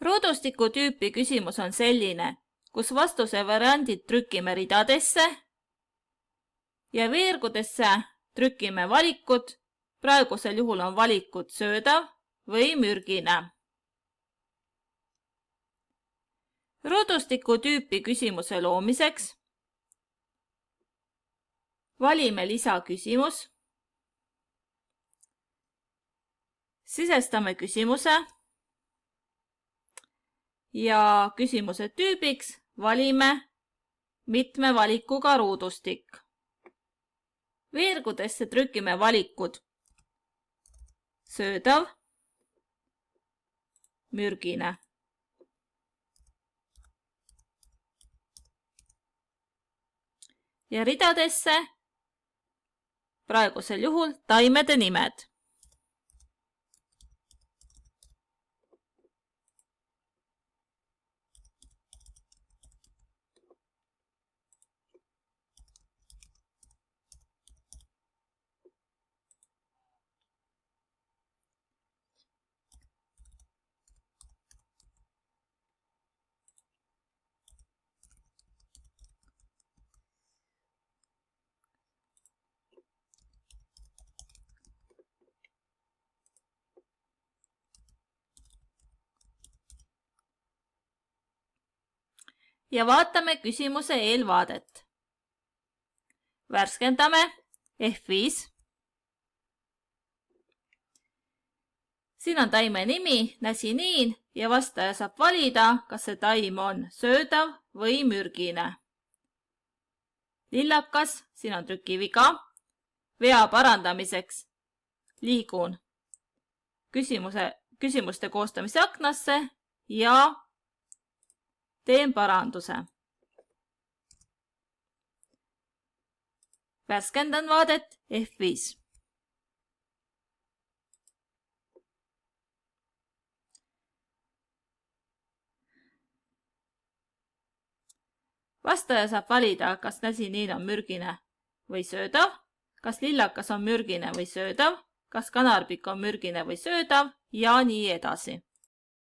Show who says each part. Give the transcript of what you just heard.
Speaker 1: Ruudustiku tüüpi küsimus on selline, kus vastuse variandid trükime ridadesse ja veergudesse trükime valikud. Praegusel juhul on valikud söödav või mürgine. Ruudustiku tüüpi küsimuse loomiseks valime lisaküsimus, sisestame küsimuse ja küsimuse tüübiks valime mitme valikuga ruudustik. Veergudesse trükime valikud söödav, mürgine. Ja ridadesse praegusel juhul taimede nimed. Ja vaatame küsimuse eelvaadet. Värskendame F5. Siin on taime nimi, näsiniin ja vastaja saab valida, kas see taim on söödav või mürgine. Lillakas, siin on trükiviga. Vea parandamiseks liigun küsimuste koostamise aknasse ja teen paranduse. Värskendan vaadet F5. Vastaja saab valida, kas näsiniin on mürgine või söödav, kas lillakas on mürgine või söödav, kas kanarpikk on mürgine või söödav ja nii edasi.